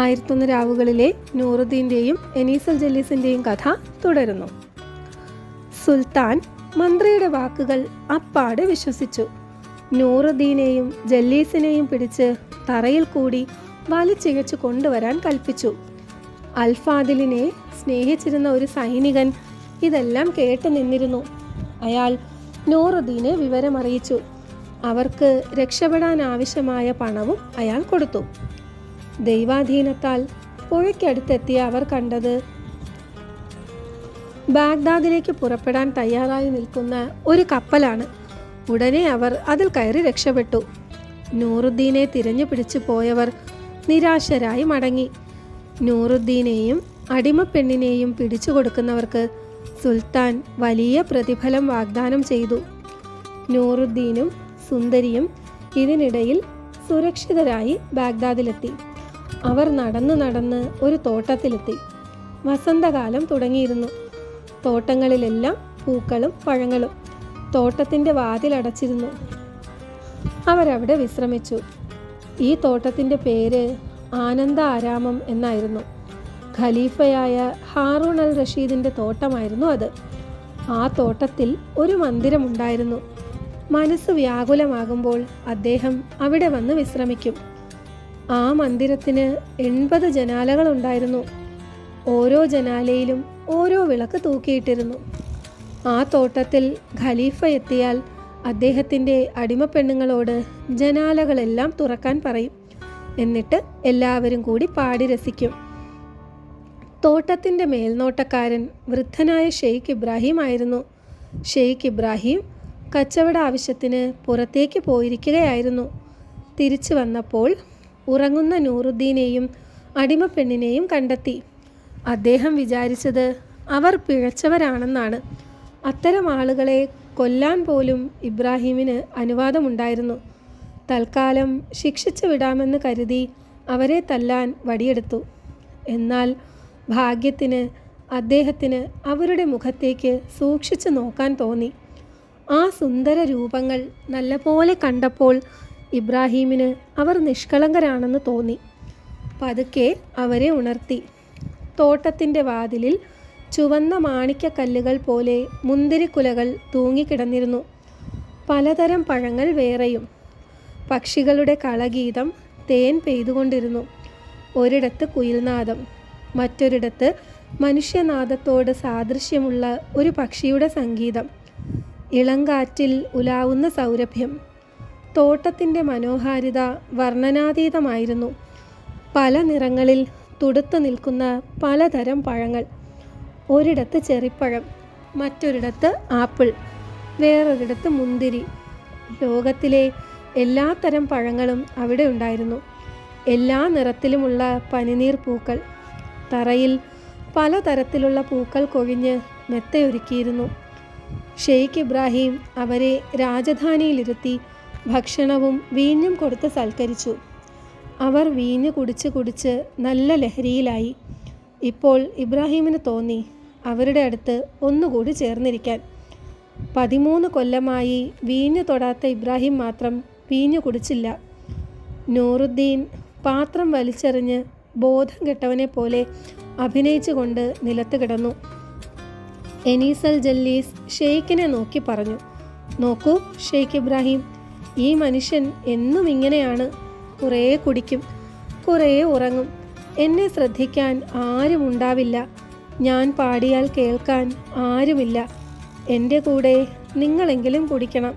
ആയിരത്തൊന്ന് രാവുകളിലെ നൂറുദ്ദീൻ്റെയും എനീസൽ ജല്ലീസിൻ്റെയും കഥ തുടരുന്നു. സുൽത്താൻ മന്ത്രിയുടെ വാക്കുകൾ അപ്പാടെ വിശ്വസിച്ചു. നൂറുദ്ദീനെയും ജല്ലീസിനെയും പിടിച്ച് തറയിൽ കൂടി വലിച്ചിഴച്ചു കൊണ്ടുവരാൻ കൽപ്പിച്ചു. അൽഫാദിലിനെ സ്നേഹിച്ചിരുന്ന ഒരു സൈനികൻ ഇതെല്ലാം കേട്ടു നിന്നിരുന്നു. അയാൾ നൂറുദ്ദീനെ വിവരമറിയിച്ചു. അവർക്ക് രക്ഷപ്പെടാൻ ആവശ്യമായ പണവും അയാൾ കൊടുത്തു. ദൈവാധീനത്താൽ പുഴയ്ക്കടുത്തെത്തിയ അവർ കണ്ടത് ബാഗ്ദാദിലേക്ക് പുറപ്പെടാൻ തയ്യാറായി നിൽക്കുന്ന ഒരു കപ്പലാണ്. ഉടനെ അവർ അതിൽ കയറി രക്ഷപ്പെട്ടു. നൂറുദ്ദീനെ തിരഞ്ഞു പിടിച്ചു പോയവർ നിരാശരായി മടങ്ങി. നൂറുദ്ദീനെയും അടിമപ്പെണ്ണിനെയും പിടിച്ചു കൊടുക്കുന്നവർക്ക് സുൽത്താൻ വലിയ പ്രതിഫലം വാഗ്ദാനം ചെയ്തു. നൂറുദ്ദീനും സുന്ദരിയും ഇതിനിടയിൽ സുരക്ഷിതരായി ബാഗ്ദാദിലെത്തി. അവർ നടന്ന് ഒരു തോട്ടത്തിലെത്തി. വസന്തകാലം തുടങ്ങിയിരുന്നു. തോട്ടങ്ങളിലെല്ലാം പൂക്കളും പഴങ്ങളും. തോട്ടത്തിൻ്റെ വാതിലടച്ചിരുന്നു. അവരവിടെ വിശ്രമിച്ചു. ഈ തോട്ടത്തിൻ്റെ പേര് ആനന്ദ ആരാമം എന്നായിരുന്നു. ഖലീഫയായ ഹാറൂൺ അൽ റഷീദിൻ്റെ തോട്ടമായിരുന്നു അത്. ആ തോട്ടത്തിൽ ഒരു മന്ദിരമുണ്ടായിരുന്നു. മനസ്സ് വ്യാകുലമാകുമ്പോൾ അദ്ദേഹം അവിടെ വന്ന് വിശ്രമിക്കും. ആ മന്ദിരത്തിന് 80 ജനാലകളുണ്ടായിരുന്നു. ഓരോ ജനാലയിലും ഓരോ വിളക്ക് തൂക്കിയിട്ടിരുന്നു. ആ തോട്ടത്തിൽ ഖലീഫ എത്തിയാൽ അദ്ദേഹത്തിൻ്റെ അടിമപ്പെണ്ണുങ്ങളോട് ജനാലകളെല്ലാം തുറക്കാൻ പറയും. എന്നിട്ട് എല്ലാവരും കൂടി പാടി രസിക്കും. തോട്ടത്തിൻ്റെ മേൽനോട്ടക്കാരൻ വൃദ്ധനായ ഷെയ്ഖ് ഇബ്രാഹിം ആയിരുന്നു. ഷെയ്ഖ് ഇബ്രാഹിം കച്ചവട ആവശ്യത്തിന് പുറത്തേക്ക് പോയിരിക്കുകയായിരുന്നു. തിരിച്ചു വന്നപ്പോൾ ഉറങ്ങുന്ന നൂറുദ്ദീനെയും അടിമപ്പെണ്ണിനെയും കണ്ടെത്തി. അദ്ദേഹം വിചാരിച്ചത് അവർ പിഴച്ചവരാണെന്നാണ്. അത്തരം ആളുകളെ കൊല്ലാൻ പോലും ഇബ്രാഹിമിന് അനുവാദമുണ്ടായിരുന്നു. തൽക്കാലം ശിക്ഷിച്ചു വിടാമെന്ന് കരുതി അവരെ തല്ലാൻ വടിയെടുത്തു. എന്നാൽ ഭാഗ്യത്തിന് അദ്ദേഹത്തിന് അവരുടെ മുഖത്തേക്ക് സൂക്ഷിച്ചു നോക്കാൻ തോന്നി. ആ സുന്ദര രൂപങ്ങൾ നല്ലപോലെ കണ്ടപ്പോൾ ഇബ്രാഹിമിന് അവർ നിഷ്കളങ്കരാണെന്ന് തോന്നി. പതുക്കെ അവരെ ഉണർത്തി. തോട്ടത്തിൻ്റെ വാതിലിൽ ചുവന്ന മാണിക്യക്കല്ലുകൾ പോലെ മുന്തിരിക്കുലകൾ തൂങ്ങിക്കിടന്നിരുന്നു. പലതരം പഴങ്ങൾ വേറെയും. പക്ഷികളുടെ കളഗീതം തേൻ പെയ്തുകൊണ്ടിരുന്നു. ഒരിടത്ത് കുയിൽനാദം, മറ്റൊരിടത്ത് മനുഷ്യനാദത്തോട് സാദൃശ്യമുള്ള ഒരു പക്ഷിയുടെ സംഗീതം. ഇളങ്കാറ്റിൽ ഉലാവുന്ന സൗരഭ്യം. തോട്ടത്തിൻ്റെ മനോഹാരിത വർണ്ണനാതീതമായിരുന്നു. പല നിറങ്ങളിൽ തുടുത്തു നിൽക്കുന്ന പലതരം പഴങ്ങൾ. ഒരിടത്ത് ചെറിപ്പഴം, മറ്റൊരിടത്ത് ആപ്പിൾ, വേറൊരിടത്ത് മുന്തിരി. ലോകത്തിലെ എല്ലാത്തരം പഴങ്ങളും അവിടെ ഉണ്ടായിരുന്നു. എല്ലാ നിറത്തിലുമുള്ള പനിനീർ പൂക്കൾ. തറയിൽ പലതരത്തിലുള്ള പൂക്കൾ കൊഴിഞ്ഞ് മെത്തയൊരുക്കിയിരുന്നു. ഷെയ്ഖ് ഇബ്രാഹിം അവരെ രാജധാനിയിലിരുത്തി ഭക്ഷണവും വീഞ്ഞും കൊടുത്ത് സൽക്കരിച്ചു. അവർ വീഞ്ഞ് കുടിച്ച് നല്ല ലഹരിയിലായി. ഇപ്പോൾ ഇബ്രാഹിമിന് തോന്നി അവരുടെ അടുത്ത് ഒന്നുകൂടി ചേർന്നിരിക്കാൻ. 13 കൊല്ലമായി വീഞ്ഞു തൊടാത്ത ഇബ്രാഹിം മാത്രം വീഞ്ഞു കുടിച്ചില്ല. നൂറുദ്ദീൻ പാത്രം വലിച്ചെറിഞ്ഞ് ബോധം കെട്ടവനെ പോലെ അഭിനയിച്ചുകൊണ്ട് നിലത്ത് കിടന്നു. എനീസൽ ജല്ലീസ് ഷെയ്ഖിനെ നോക്കി പറഞ്ഞു, "നോക്കൂ ഷെയ്ഖ് ഇബ്രാഹിം, ഈ മനുഷ്യൻ എന്നും ഇങ്ങനെയാണ്. കുറേ കുടിക്കും, കുറേ ഉറങ്ങും. എന്നെ ശ്രദ്ധിക്കാൻ ആരുമുണ്ടാവില്ല. ഞാൻ പാടിയാൽ കേൾക്കാൻ ആരുമില്ല. എൻ്റെ കൂടെ നിങ്ങളെങ്കിലും കുടിക്കണം."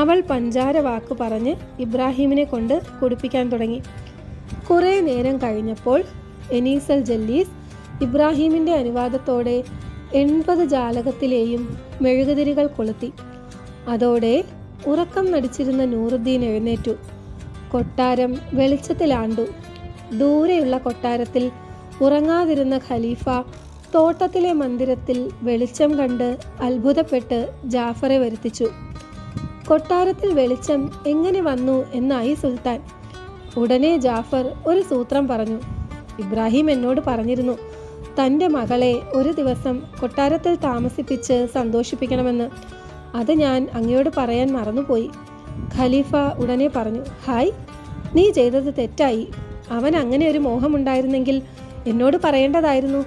അവൾ പഞ്ചാര വാക്ക് പറഞ്ഞ് ഇബ്രാഹിമിനെ കൊണ്ട് കുടിപ്പിക്കാൻ തുടങ്ങി. കുറേ നേരം കഴിഞ്ഞപ്പോൾ എനീസൽ ജല്ലീസ് ഇബ്രാഹിമിൻ്റെ അനുവാദത്തോടെ 80 ജാലകത്തിലെയും മെഴുകുതിരികൾ കൊളുത്തി. അതോടെ ഉറക്കം നടിച്ചിരുന്ന നൂറുദ്ദീൻ എഴുന്നേറ്റു. കൊട്ടാരം വെളിച്ചത്തിലാണ്ടു. ദൂരെയുള്ള കൊട്ടാരത്തിൽ ഉറങ്ങാതിരുന്ന ഖലീഫ തോട്ടത്തിലെ മന്ദിരത്തിൽ വെളിച്ചം കണ്ട് അത്ഭുതപ്പെട്ട് ജാഫറെ വരുത്തിച്ചു. കൊട്ടാരത്തിൽ വെളിച്ചം എങ്ങനെ വന്നു എന്നായി സുൽത്താൻ. ഉടനെ ജാഫർ ഒരു സൂത്രം പറഞ്ഞു. "ഇബ്രാഹിം എന്നോട് പറഞ്ഞിരുന്നു തൻ്റെ മകളെ ഒരു ദിവസം കൊട്ടാരത്തിൽ താമസിപ്പിച്ച് സന്തോഷിപ്പിക്കണമെന്ന്. അത് ഞാൻ അങ്ങയോട് പറയാൻ മറന്നുപോയി." ഖലീഫ ഉടനെ പറഞ്ഞു, "ഹായ്, നീ ചെയ്തത് തെറ്റായി. അവൻ അങ്ങനെ ഒരു മോഹമുണ്ടായിരുന്നെങ്കിൽ എന്നോട് പറയേണ്ടതായിരുന്നു.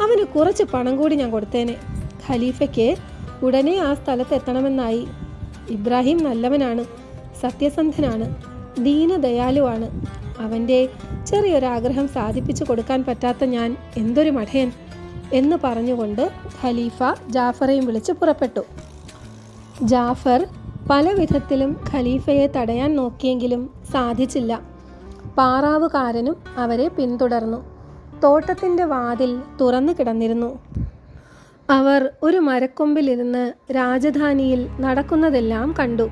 അവന് കുറച്ച് പണം കൂടി ഞാൻ കൊടുത്തേനെ. ഖലീഫയ്ക്ക് ഉടനെ ആ സ്ഥലത്ത് എത്തണമെന്നായി. ഇബ്രാഹിം നല്ലവനാണ്, സത്യസന്ധനാണ്, ദീനദയാലുവാണ്. അവൻ്റെ ചെറിയൊരാഗ്രഹം സാധിപ്പിച്ചു കൊടുക്കാൻ പറ്റാത്ത ഞാൻ എന്തൊരു മഠയൻ എന്ന് പറഞ്ഞുകൊണ്ട് ഖലീഫ ജാഫറെയും വിളിച്ച് പുറപ്പെട്ടു. ജാഫർ പല വിധത്തിലും ഖലീഫയെ തടയാൻ നോക്കിയെങ്കിലും സാധിച്ചില്ല. പാറാവുകാരനും അവരെ പിന്തുടർന്നു. തോട്ടത്തിൻ്റെ വാതിൽ തുറന്നു കിടന്നിരുന്നു. അവർ ഒരു മരക്കൊമ്പിലിരുന്ന് രാജധാനിയിൽ നടക്കുന്നതെല്ലാം കണ്ടു.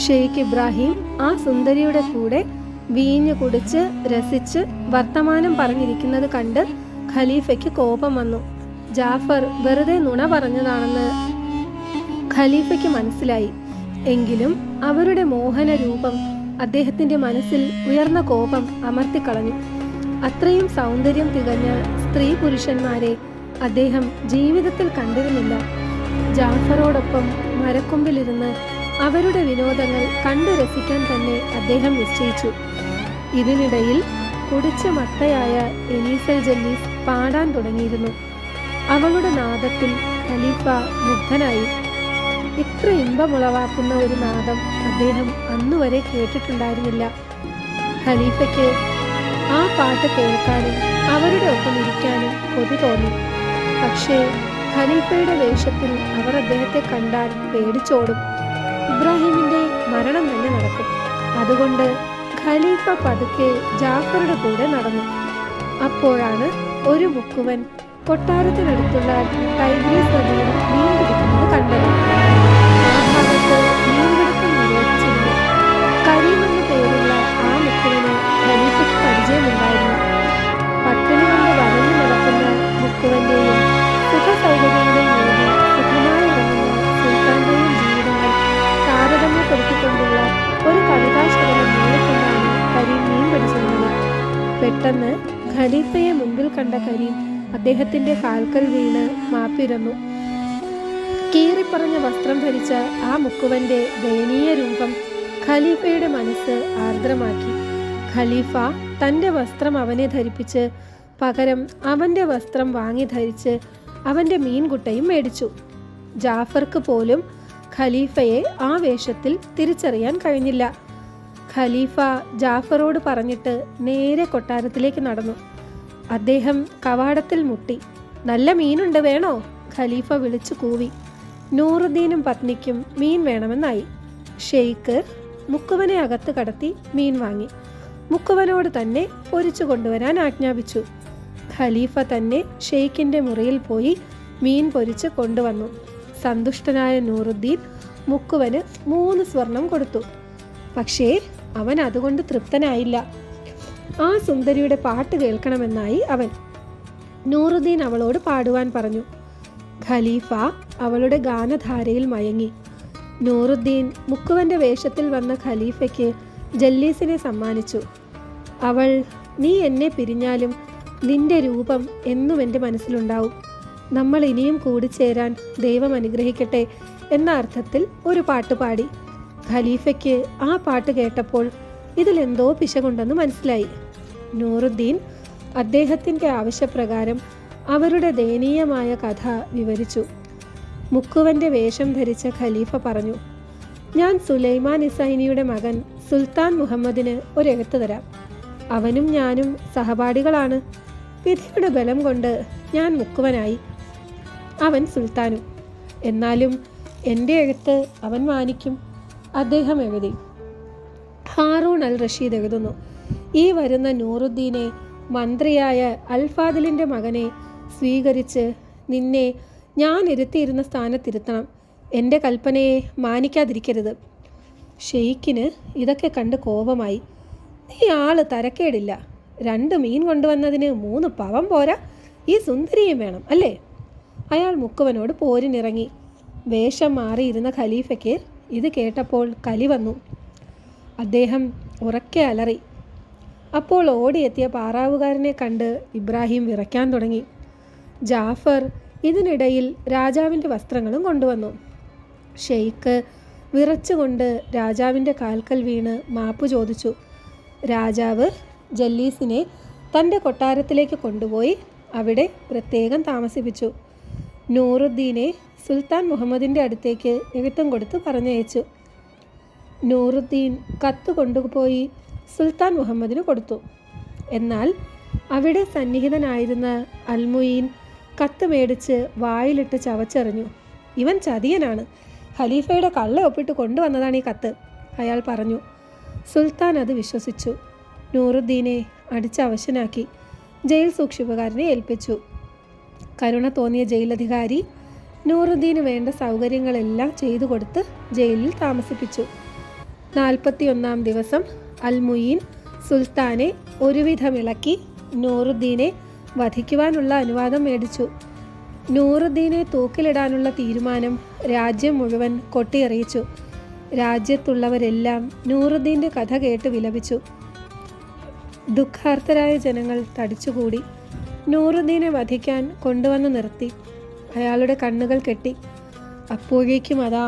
ഷെയ്ഖ് ഇബ്രാഹിം ആ സുന്ദരിയുടെ കൂടെ വീഞ്ഞു കുടിച്ച് രസിച്ച് വർത്തമാനം പറഞ്ഞിരിക്കുന്നത് കണ്ട് ഖലീഫയ്ക്ക് കോപം വന്നു. ജാഫർ വെറുതെ നുണ പറഞ്ഞതാണെന്ന് ഖലീഫയ്ക്ക് മനസ്സിലായി. എങ്കിലും അവരുടെ മോഹന രൂപം അദ്ദേഹത്തിൻ്റെ മനസ്സിൽ ഉയർന്ന കോപം അമർത്തിക്കളഞ്ഞു. അത്രയും സൗന്ദര്യം തികഞ്ഞ സ്ത്രീ പുരുഷന്മാരെ അദ്ദേഹം ജീവിതത്തിൽ കണ്ടിരുന്നില്ല. ജാഫറോടൊപ്പം മരക്കൊമ്പിലിരുന്ന് അവരുടെ വിനോദങ്ങൾ കണ്ടു രസിക്കാൻ തന്നെ അദ്ദേഹം നിശ്ചയിച്ചു. ഇതിനിടയിൽ കുടിച്ച മത്തയായ എനീസൽ ജല്ലീസ് പാടാൻ തുടങ്ങിയിരുന്നു. അവളുടെ നാദത്തിൽ ഖലീഫ മുഗ്ധനായി. ഇത്ര ഇമ്പമുളവാക്കുന്ന ഒരു നാദം അദ്ദേഹം അന്നുവരെ കേട്ടിട്ടുണ്ടായിരുന്നില്ല. ഖലീഫയ്ക്ക് ആ പാട്ട് കേൾക്കാനും അവരുടെ ഒപ്പം ഇരിക്കാനും കൊതി തോന്നി. പക്ഷേ ഖലീഫയുടെ വേഷത്തിൽ അവർ അദ്ദേഹത്തെ കണ്ടാൽ പേടിച്ചോടും. ഇബ്രാഹിമിൻ്റെ മരണം തന്നെ നടക്കും. അതുകൊണ്ട് ഖലീഫ പതുക്കെ ജാഫറുടെ കൂടെ നടന്നു. അപ്പോഴാണ് ഒരു മുക്കുവൻ കൊട്ടാരത്തിനടുത്തുള്ള ടൈഗ്രീസ് നദിയിൽ മീൻ പിടിക്കുന്നത് കണ്ടത്. ആ ഭാഗത്ത് മീൻപിടുത്തം നിരോധിച്ചിരുന്നു. കരീം എന്ന പേരുള്ള ആ മുക്കുവന് ഖലീഫയ്ക്ക് പരിചയമുണ്ടായിരുന്നു. പട്ടിണി കൊണ്ട് വരഞ്ഞു നടക്കുന്ന മുക്കുവന്റെയും സുഖ സൗകര്യങ്ങളുടെയും വേണ്ടി സുഖമായി ഉറങ്ങുന്ന സുൽത്താന്റെയും ജീവിതങ്ങൾ താരതമ്യപ്പെടുത്തിക്കൊണ്ടുള്ള ഒരു കവിതാശകലം മൂളിക്കൊണ്ടാണ് കരീം മീൻ പിടിച്ചിരുന്നത്. പെട്ടെന്ന് ഖലീഫയെ മുൻപിൽ കണ്ട കരീം അദ്ദേഹത്തിന്റെ കാൽക്കൽ വീണ് മാപ്പിരന്നു. കീറിപ്പറഞ്ഞ വസ്ത്രം ധരിച്ച ആ മുക്കുവന്റെ ദയനീയ രൂപം ഖലീഫയുടെ മനസ്സ് ആർദ്രമാക്കി. ഖലീഫ തൻ്റെ വസ്ത്രം അവനെ ധരിപ്പിച്ച് പകരം അവൻ്റെ വസ്ത്രം വാങ്ങി ധരിച്ച് അവൻ്റെ മീൻകുട്ടയും മേടിച്ചു. ജാഫർക്ക് പോലും ഖലീഫയെ ആ വേഷത്തിൽ തിരിച്ചറിയാൻ കഴിഞ്ഞില്ല. ഖലീഫ ജാഫറോട് പറഞ്ഞിട്ട് നേരെ കൊട്ടാരത്തിലേക്ക് നടന്നു. അദ്ദേഹം കവാടത്തിൽ മുട്ടി. നല്ല മീനുണ്ട്, വേണോ? ഖലീഫ വിളിച്ചു കൂവി. നൂറുദ്ദീനും പത്നിക്കും മീൻ വേണമെന്നായി. ഷെയ്ഖ് മുക്കുവനെ അകത്ത് കടത്തി മീൻ വാങ്ങി. മുക്കുവനോട് തന്നെ പൊരിച്ചു കൊണ്ടുവരാൻ ആജ്ഞാപിച്ചു. ഖലീഫ തന്നെ ഷെയ്ഖിൻ്റെ മുറിയിൽ പോയി മീൻ പൊരിച്ച് കൊണ്ടുവന്നു. സന്തുഷ്ടനായ നൂറുദ്ദീൻ മുക്കുവന് 3 സ്വർണം കൊടുത്തു. പക്ഷേ അവൻ അതുകൊണ്ട് തൃപ്തനായില്ല. ആ സുന്ദരിയുടെ പാട്ട് കേൾക്കണമെന്നായി അവൻ. നൂറുദ്ദീൻ അവളോട് പാടുവാൻ പറഞ്ഞു. ഖലീഫ അവളുടെ ഗാനധാരയിൽ മയങ്ങി. നൂറുദ്ദീൻ മുക്കുവന്റെ വേഷത്തിൽ വന്ന ഖലീഫയ്ക്ക് ജല്ലീസിനെ സമ്മാനിച്ചു. അവൾ, നീ എന്നെ പിരിഞ്ഞാലും നിന്റെ രൂപം എന്നും എൻ്റെ മനസ്സിലുണ്ടാവും. നമ്മൾ ഇനിയും കൂടിച്ചേരാൻ ദൈവം അനുഗ്രഹിക്കട്ടെ എന്ന അർത്ഥത്തിൽ ഒരു പാട്ട് പാടി. ഖലീഫയ്ക്ക് ആ പാട്ട് കേട്ടപ്പോൾ ഇതിലെന്തോ പിശകുണ്ടെന്ന് മനസ്സിലായി. നൂറുദ്ദീൻ അദ്ദേഹത്തിൻ്റെ ആവശ്യപ്രകാരം അവരുടെ ദയനീയമായ കഥ വിവരിച്ചു. മുക്കുവന്റെ വേഷം ധരിച്ച ഖലീഫ പറഞ്ഞു, ഞാൻ സുലൈമാൻ ഇസൈനിയുടെ മകൻ സുൽത്താൻ മുഹമ്മദിന് ഒരു എഴുത്ത് തരാം. അവനും ഞാനും സഹപാഠികളാണ്. വിധിയുടെ ബലം കൊണ്ട് ഞാൻ മുക്കുവനായി, അവൻ സുൽത്താനും. എന്നാലും എൻ്റെ എഴുത്ത് അവൻ മാനിക്കും. അദ്ദേഹം എഴുതി. ഹാറൂൺ അൽ റഷീദ് എഴുതുന്നു, ഈ വരുന്ന നൂറുദ്ദീനെ മന്ത്രിയായ അൽഫാദിലിൻ്റെ മകനെ സ്വീകരിച്ച് നിന്നെ ഞാൻ ഇരുത്തിയിരുന്ന സ്ഥാനത്തിരുത്തണം. എൻ്റെ കൽപ്പനയെ മാനിക്കാതിരിക്കരുത്. ഷെയ്ഖിന് ഇതൊക്കെ കണ്ട് കോപമായി. നീ ആള് തരക്കേടില്ല. 2 മീൻ കൊണ്ടുവന്നതിന് 3 പവൻ പോരാ, ഈ സുന്ദരിയും വേണം അല്ലേ? അയാൾ മുക്കുവനോട് പോരിനിറങ്ങി. വേഷം മാറിയിരുന്ന ഖലീഫയ്ക്ക് ഇത് കേട്ടപ്പോൾ കലി വന്നു. അദ്ദേഹം ഉറക്കെ അലറി. അപ്പോൾ ഓടിയെത്തിയ പാറാവുകാരനെ കണ്ട് ഇബ്രാഹിം വിറയ്ക്കാൻ തുടങ്ങി. ജാഫർ ഇതിനിടയിൽ രാജാവിൻ്റെ വസ്ത്രങ്ങളും കൊണ്ടുവന്നു. ഷെയ്ഖ് വിറച്ചുകൊണ്ട് രാജാവിൻ്റെ കാൽക്കൽ വീണ് മാപ്പ് ചോദിച്ചു. രാജാവ് ജല്ലീസിനെ തൻ്റെ കൊട്ടാരത്തിലേക്ക് കൊണ്ടുപോയി അവിടെ പ്രത്യേകം താമസിപ്പിച്ചു. നൂറുദ്ദീനെ സുൽത്താൻ മുഹമ്മദിൻ്റെ അടുത്തേക്ക് എഴുത്തും കൊടുത്ത് പറഞ്ഞയച്ചു. നൂറുദ്ദീൻ കത്ത് കൊണ്ടുപോയി സുൽത്താൻ മുഹമ്മദിന് കൊടുത്തു. എന്നാൽ അവിടെ സന്നിഹിതനായിരുന്ന അൽമുയീൻ കത്ത് മേടിച്ച് വായിലിട്ട് ചവച്ചെറിഞ്ഞു. ഇവൻ ചതിയനാണ്, ഖലീഫയുടെ കള്ള ഒപ്പിട്ട് കൊണ്ടുവന്നതാണ് ഈ കത്ത്, അയാൾ പറഞ്ഞു. സുൽത്താൻ അത് വിശ്വസിച്ചു. നൂറുദ്ദീനെ അടിച്ചവശനാക്കി ജയിൽ സൂക്ഷിപ്പുകാരനെ ഏൽപ്പിച്ചു. കരുണ തോന്നിയ ജയിലധികാരി നൂറുദ്ദീന് വേണ്ട സൗകര്യങ്ങളെല്ലാം ചെയ്തു കൊടുത്ത് ജയിലിൽ താമസിപ്പിച്ചു. 41-ാം ദിവസം അൽമുയീൻ സുൽത്താനെ ഒരുവിധമിളക്കി നൂറുദ്ദീനെ വധിക്കുവാനുള്ള അനുവാദം മേടിച്ചു. നൂറുദ്ദീനെ തൂക്കിലിടാനുള്ള തീരുമാനം രാജ്യം മുഴുവൻ കൊട്ടിയറിയിച്ചു. രാജ്യത്തുള്ളവരെല്ലാം നൂറുദ്ദീൻ്റെ കഥ കേട്ട് വിലപിച്ചു. ദുഃഖാർത്തരായ ജനങ്ങൾ തടിച്ചുകൂടി. നൂറുദ്ദീനെ വധിക്കാൻ കൊണ്ടുവന്ന് നിർത്തി. അയാളുടെ കണ്ണുകൾ കെട്ടി. അപ്പോഴേക്കും അതാ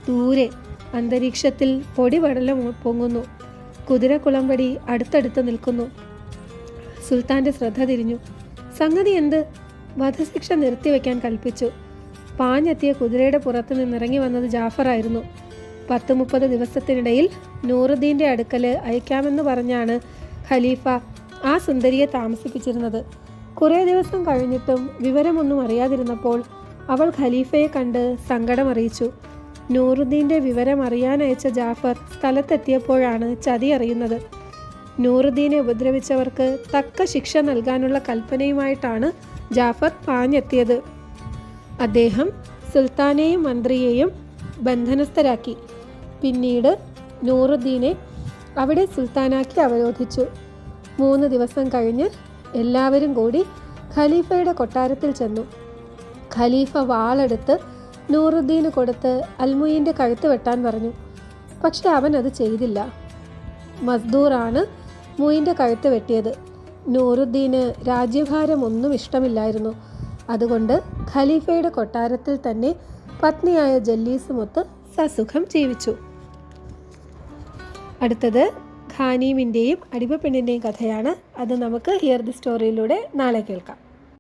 ദൂരെ അന്തരീക്ഷത്തിൽ പൊടിപടലം പൊങ്ങുന്നു. കുതിരക്കുളമ്പടി അടുത്തടുത്ത് നിൽക്കുന്നു. സുൽത്താൻ്റെ ശ്രദ്ധ തിരിഞ്ഞു. സംഗതി എന്ത്? വധശിക്ഷ നിർത്തിവെക്കാൻ കൽപ്പിച്ചു. പാഞ്ഞെത്തിയ കുതിരയുടെ പുറത്ത് നിന്നിറങ്ങി വന്നത് ജാഫറായിരുന്നു. 10-30 ദിവസത്തിനിടയിൽ നൂറുദ്ദീൻ്റെ അടുക്കൽ അയക്കാമെന്ന് പറഞ്ഞാണ് ഖലീഫ ആ സുന്ദരിയെ താമസിപ്പിച്ചിരുന്നത്. കുറേ ദിവസം കഴിഞ്ഞിട്ടും വിവരമൊന്നും അറിയാതിരുന്നപ്പോൾ അവൾ ഖലീഫയെ കണ്ട് സങ്കടമറിയിച്ചു. നൂറുദ്ദീൻ്റെ വിവരം അറിയാനയച്ച ജാഫർ സ്ഥലത്തെത്തിയപ്പോഴാണ് ചതി അറിയുന്നത്. നൂറുദ്ദീനെ ഉപദ്രവിച്ചവർക്ക് തക്ക ശിക്ഷ നൽകാനുള്ള കൽപ്പനയുമായിട്ടാണ് ജാഫർ പാഞ്ഞെത്തിയത്. അദ്ദേഹം സുൽത്താനെയും മന്ത്രിയെയും ബന്ധനസ്ഥരാക്കി. പിന്നീട് നൂറുദ്ദീനെ അവിടെ സുൽത്താനാക്കി അവരോധിച്ചു. 3 ദിവസം കഴിഞ്ഞ് എല്ലാവരും കൂടി ഖലീഫയുടെ കൊട്ടാരത്തിൽ ചെന്നു. ഖലീഫ വാളെടുത്ത് നൂറുദ്ദീന് കൊടുത്ത് അൽമുയീൻ്റെ കഴുത്ത് വെട്ടാൻ പറഞ്ഞു. പക്ഷെ അവൻ അത് ചെയ്തില്ല. മസ്ദൂറാണ് മുയിൻ്റെ കഴുത്ത് വെട്ടിയത്. നൂറുദ്ദീന് രാജ്യഭാരമൊന്നും ഇഷ്ടമില്ലായിരുന്നു. അതുകൊണ്ട് ഖലീഫയുടെ കൊട്ടാരത്തിൽ തന്നെ പത്നിയായ ജല്ലീസുമൊത്ത് സസുഖം ജീവിച്ചു. അടുത്തത് ഖാനീമിൻ്റെയും അടിമപ്പെണ്ണിൻ്റെയും കഥയാണ്. അത് നമുക്ക് ഹിയർ ദി സ്റ്റോറിയിലൂടെ നാളെ കേൾക്കാം.